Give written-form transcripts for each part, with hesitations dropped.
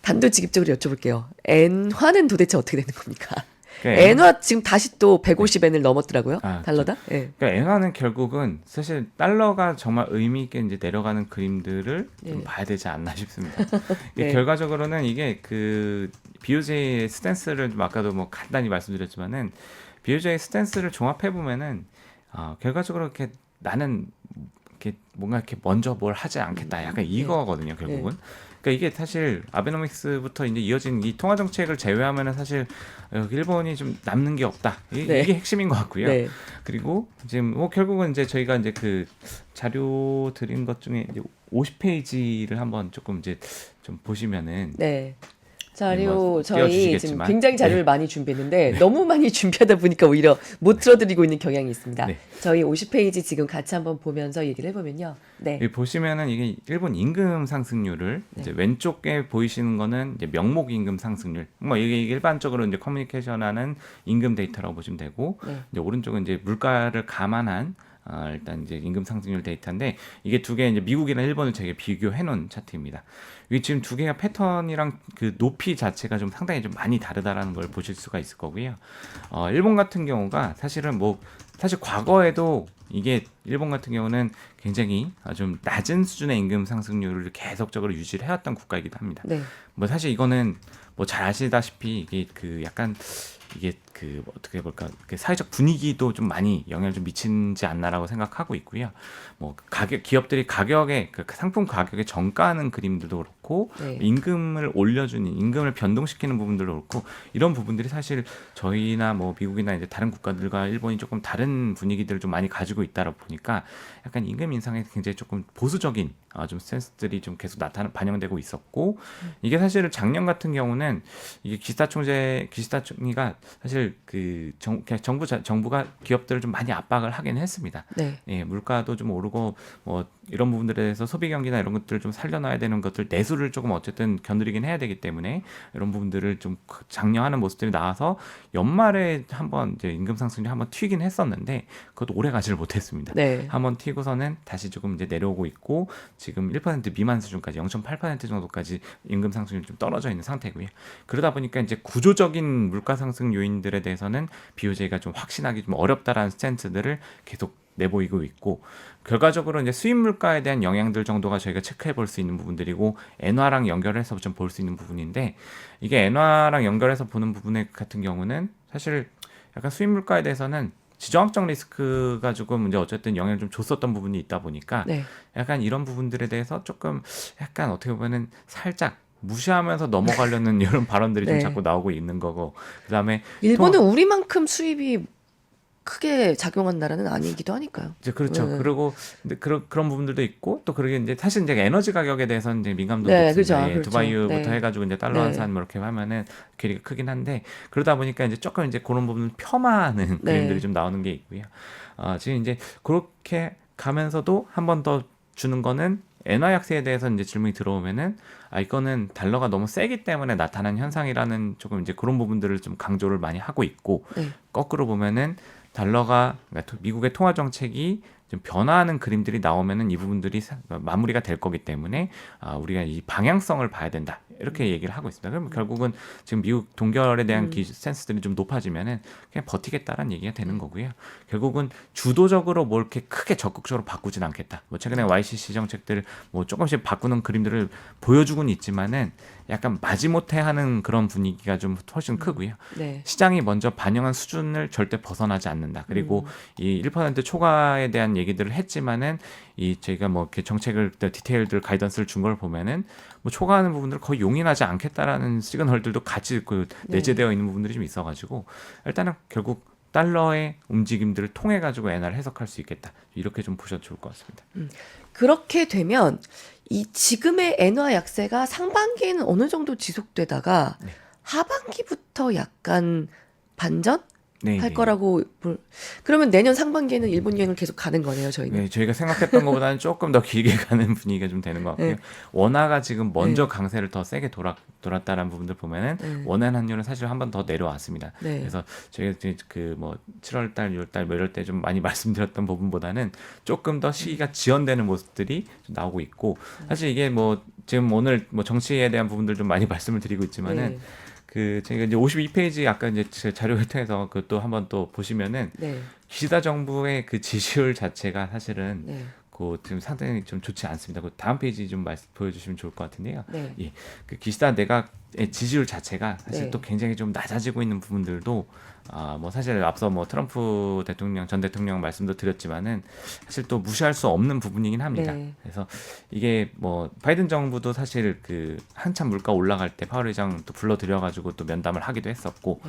단도직입적으로 여쭤볼게요. 엔화는 도대체 어떻게 되는 겁니까? 그러니까 엔화 지금 다시 또 150엔을 넘었더라고요. 달러당. 예. 그러니까 엔화는 결국은 사실 달러가 정말 의미 있게 이제 내려가는 그림들을 좀 봐야 되지 않나 싶습니다. 네. 결과적으로는 이게 그 BOJ의 스탠스를 좀 아까도 뭐 간단히 말씀드렸지만은 BOJ 스탠스를 종합해 보면은 결과적으로 이렇게 나는 이렇게 뭔가 이렇게 먼저 뭘 하지 않겠다. 약간 이거거든요, 결국은. 그러니까 이게 사실 아베노믹스부터 이제 이어진 이 통화 정책을 제외하면은 사실 일본이 좀 남는 게 없다. 이게 핵심인 것 같고요. 네. 그리고 지금 뭐 결국은 이제 저희가 이제 그 자료 드린 것 중에 이제 50페이지를 한번 조금 이제 좀 보시면은 네. 자료 뭐 저희 지금 띄워주시겠지만. 굉장히 자료를 많이 준비했는데 너무 많이 준비하다 보니까 오히려 못 들어드리고 있는 경향이 있습니다. 네. 저희 50페이지 지금 같이 한번 보면서 얘기를 해보면요. 네. 여기 보시면은 이게 일본 임금 상승률을 이제 왼쪽에 보이시는 거는 이제 명목 임금 상승률. 뭐 이게 일반적으로 이제 커뮤니케이션하는 임금 데이터라고 보시면 되고, 이제 오른쪽은 이제 물가를 감안한 일단 이제 임금 상승률 데이터인데, 이게 두 개 이제 미국이랑 일본을 저희가 비교해 놓은 차트입니다. 이게 지금 두 개가 패턴이랑 그 높이 자체가 좀 상당히 좀 많이 다르다라는 걸 보실 수가 있을 거고요. 일본 같은 경우가 사실은 사실 과거에도 이게 일본 같은 경우는 굉장히 좀 낮은 수준의 임금 상승률을 계속적으로 유지를 해왔던 국가이기도 합니다. 네. 뭐 사실 이거는 뭐 잘 아시다시피 이게 그 약간 이게 그 어떻게 볼까 그 사회적 분위기도 좀 많이 영향을 좀 미치지 않나라고 생각하고 있고요. 뭐 기업들이 가격에 그 상품 가격에 정가하는 그림들도 그렇고 임금을 올려주는 임금을 변동시키는 부분들도 그렇고 이런 부분들이 사실 저희나 뭐 미국이나 이제 다른 국가들과 일본이 조금 다른 분위기들을 좀 많이 가지고 있다라 보니까 약간 임금 인상에 굉장히 조금 보수적인 좀 센스들이 좀 계속 반영되고 있었고 이게 사실 작년 같은 경우는 이게 기시다 총리가 사실 그 정부가 기업들을 좀 많이 압박을 하긴 했습니다. 네. 예, 물가도 좀 오르고 뭐 이런 부분들에 대해서 소비 경기나 이런 것들을 좀 살려놔야 되는 것들 내수를 조금 어쨌든 견드리긴 해야 되기 때문에 이런 부분들을 좀 장려하는 모습들이 나와서 연말에 한번 이제 임금 상승률이 한번 튀긴 했었는데 그것도 오래 가지를 못했습니다. 네. 한번 튀고서는 다시 조금 이제 내려오고 있고 지금 1% 미만 수준까지 0.8% 정도까지 임금 상승률이 좀 떨어져 있는 상태고요. 그러다 보니까 이제 구조적인 물가 상승 요인들에 대해서는 BOJ가 좀 확신하기 좀 어렵다라는 스탠스들을 계속 내보이고 있고 결과적으로 이제 수입 물가에 대한 영향들 정도가 저희가 체크해 볼 수 있는 부분들이고 엔화랑 연결해서 좀 볼 수 있는 부분인데 이게 엔화랑 연결해서 보는 부분 같은 경우는 사실 약간 수입 물가에 대해서는 지정학적 리스크가 조금 이제 어쨌든 영향을 좀 줬었던 부분이 있다 보니까 약간 이런 부분들에 대해서 조금 약간 어떻게 보면은 살짝 무시하면서 넘어가려는 이런 발언들이 좀 자꾸 나오고 있는 거고 그다음에 일본은 우리만큼 수입이 크게 작용한 나라는 아니기도 하니까요. 이제 그렇죠. 그리고 근데 그런 부분들도 있고 또 그러게 이제 사실 이제 에너지 가격에 대해서는 이제 민감도도 높습니다. 그렇죠. 두바이유부터 해가지고 이제 달러 환산 뭐 이렇게 하면은 괴리가 크긴 한데 그러다 보니까 이제 조금 이제 그런 부분을 폄하하는 그림들이 좀 나오는 게 있고요. 지금 이제 그렇게 가면서도 한 번 더 주는 거는 엔화 약세에 대해서 이제 질문이 들어오면은 이거는 달러가 너무 세기 때문에 나타난 현상이라는 조금 이제 그런 부분들을 좀 강조를 많이 하고 있고 거꾸로 보면은 달러가 그러니까 미국의 통화 정책이 좀 변화하는 그림들이 나오면은 이 부분들이 마무리가 될 거기 때문에 우리가 이 방향성을 봐야 된다 이렇게 얘기를 하고 있습니다. 그러면 결국은 지금 미국 동결에 대한 센스들이 좀 높아지면은 그냥 버티겠다라는 얘기가 되는 거고요. 결국은 주도적으로 뭘 이렇게 크게 적극적으로 바꾸진 않겠다. 뭐 최근에 YCC 정책들 뭐 조금씩 바꾸는 그림들을 보여주고는 있지만은 약간 마지못해하는 그런 분위기가 좀 훨씬 크고요. 시장이 먼저 반영한 수준을 절대 벗어나지 않는다. 그리고 이 1% 초과에 대한 얘기들을 했지만은 이 저희가 뭐 이렇게 정책을 디테일들 가이던스를 준 걸 보면은 뭐 초과하는 부분들을 거의 용인하지 않겠다라는 시그널들도 같이 그 내재되어 있는 부분들이 좀 있어가지고 일단은 결국 달러의 움직임들을 통해 가지고 엔화를 해석할 수 있겠다. 이렇게 좀 보셔도 좋을 것 같습니다. 그렇게 되면 이 지금의 엔화 약세가 상반기에는 어느 정도 지속되다가 하반기부터 약간 반전? 네, 할 네. 거라고 그러면 내년 상반기에는 일본 여행을 계속 가는 거네요, 저희는. 네, 저희가 생각했던 것보다는 조금 더 길게 가는 분위기가 좀 되는 것 같고요. 네. 원화가 지금 먼저 네. 강세를 더 세게 돌았다는 부분들 보면은 네. 원화 환율은 사실 한 번 더 내려왔습니다. 네. 그래서 저희가 이제 그 뭐 7월 달, 6월 달 뭐 이럴 때 좀 많이 말씀드렸던 부분보다는 조금 더 시기가 지연되는 모습들이 좀 나오고 있고, 사실 이게 뭐 지금 오늘 뭐 정치에 대한 부분들 좀 많이 말씀을 드리고 있지만은 네. 그 제가 이제 52페이지 아까 이제 제 자료를 통해서 그것도 한번 또 보시면은 네. 기시다 정부의 그 지지율 자체가 사실은 네. 그 지금 상당히 좀 좋지 않습니다. 그 다음 페이지 좀 보여주시면 좋을 것 같은데요. 네. 예, 그 기시다 내각의 지지율 자체가 사실 네. 또 굉장히 좀 낮아지고 있는 부분들도 뭐 사실 앞서 뭐 트럼프 대통령 전 대통령 말씀도 드렸지만은 사실 또 무시할 수 없는 부분이긴 합니다. 네. 그래서 이게 뭐 바이든 정부도 사실 그 한참 물가 올라갈 때 파월 의장 또 불러들여가지고 또 면담을 하기도 했었고.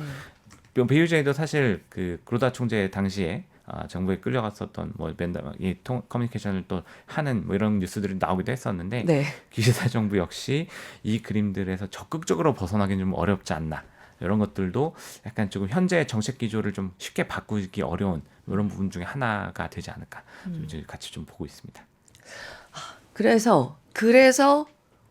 베이유제도 사실 그 그로다 총재 당시에 정부에 끌려갔었던 뭐 면담, 이 커뮤니케이션을 또 하는 뭐 이런 뉴스들이 나오기도 했었는데 네. 기시다 정부 역시 이 그림들에서 적극적으로 벗어나기는 좀 어렵지 않나. 이런 것들도 약간 조금 현재 정책 기조를 좀 쉽게 바꾸기 어려운 이런 부분 중에 하나가 되지 않을까 좀 이제 같이 좀 보고 있습니다. 그래서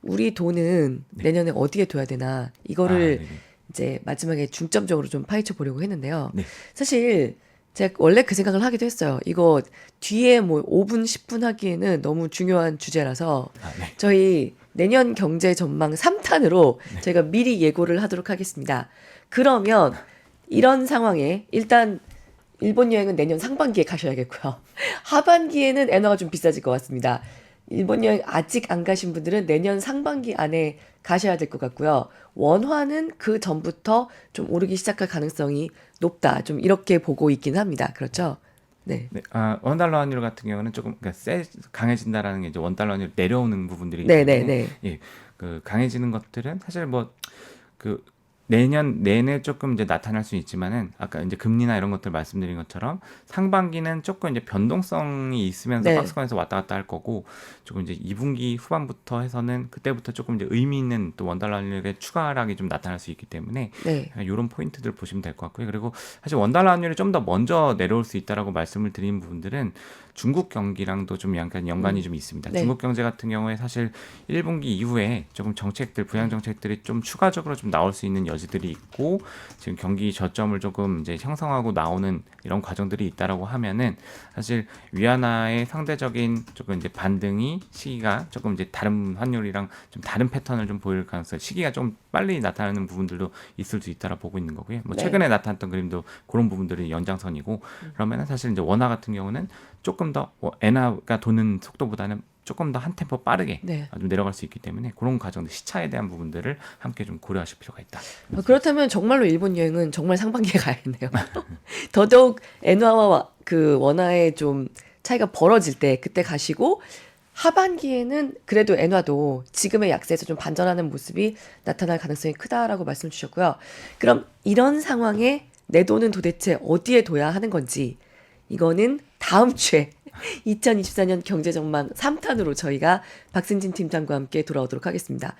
우리 돈은 내년에 어디에 둬야 되나 이거를 네네. 이제 마지막에 중점적으로 좀 파헤쳐 보려고 했는데요. 네. 사실 제가 원래 그 생각을 하기도 했어요. 이거 뒤에 뭐 5분, 10분 하기에는 너무 중요한 주제라서 네. 저희 내년 경제 전망 3탄으로 저희가 미리 예고를 하도록 하겠습니다. 그러면 이런 상황에 일단 일본 여행은 내년 상반기에 가셔야겠고요. 하반기에는 엔화가 좀 비싸질 것 같습니다. 일본 여행 아직 안 가신 분들은 내년 상반기 안에 가셔야 될 것 같고요. 원화는 그 전부터 좀 오르기 시작할 가능성이 높다. 좀 이렇게 보고 있긴 합니다. 그렇죠? 네. 네, 원달러 환율 같은 경우는 조금 그러니까 강해진다라는 게 이제 원달러 환율 내려오는 부분들이 네, 때문에 네, 네. 예, 그 강해지는 것들은 사실 뭐 그 내년 내내 조금 이제 나타날 수 있지만은 아까 이제 금리나 이런 것들 말씀드린 것처럼 상반기는 조금 이제 변동성이 있으면서 네. 박스권에서 왔다 갔다 할 거고, 조금 이제 2분기 후반부터 해서는 그때부터 조금 이제 의미 있는 또 원달러 환율의 추가 하락이 좀 나타날 수 있기 때문에 네. 이런 포인트들 보시면 될 것 같고요. 그리고 사실 원달러 환율이 좀 더 먼저 내려올 수 있다라고 말씀을 드린 부분들은 중국 경기랑도 좀 약간 연관이 좀 있습니다. 네. 중국 경제 같은 경우에 사실 1분기 이후에 조금 정책들, 부양 정책들이 좀 추가적으로 좀 나올 수 있는 여지들이 있고, 지금 경기 저점을 조금 이제 형성하고 나오는 이런 과정들이 있다라고 하면은 사실 위안화의 상대적인 조금 이제 반등이 시기가 조금 이제 다른 환율이랑 좀 다른 패턴을 좀 보일 가능성, 시기가 좀 빨리 나타나는 부분들도 있을 수 있다라 보고 있는 거고요. 뭐 네. 최근에 나타났던 그림도 그런 부분들이 연장선이고, 그러면은 사실 이제 원화 같은 경우는 조금 더 엔화가 도는 속도보다는 조금 더 한 템포 빠르게 네. 좀 내려갈 수 있기 때문에 그런 과정들, 시차에 대한 부분들을 함께 좀 고려하실 필요가 있다. 그렇다면 정말로 일본 여행은 정말 상반기에 가야겠네요. 더더욱 엔화와 그 원화의 좀 차이가 벌어질 때 그때 가시고, 하반기에는 그래도 엔화도 지금의 약세에서 좀 반전하는 모습이 나타날 가능성이 크다라고 말씀 주셨고요. 그럼 이런 상황에 내 돈은 도대체 어디에 둬야 하는 건지, 이거는 다음 주에 2024년 경제 전망 3탄으로 저희가 박승진 팀장과 함께 돌아오도록 하겠습니다.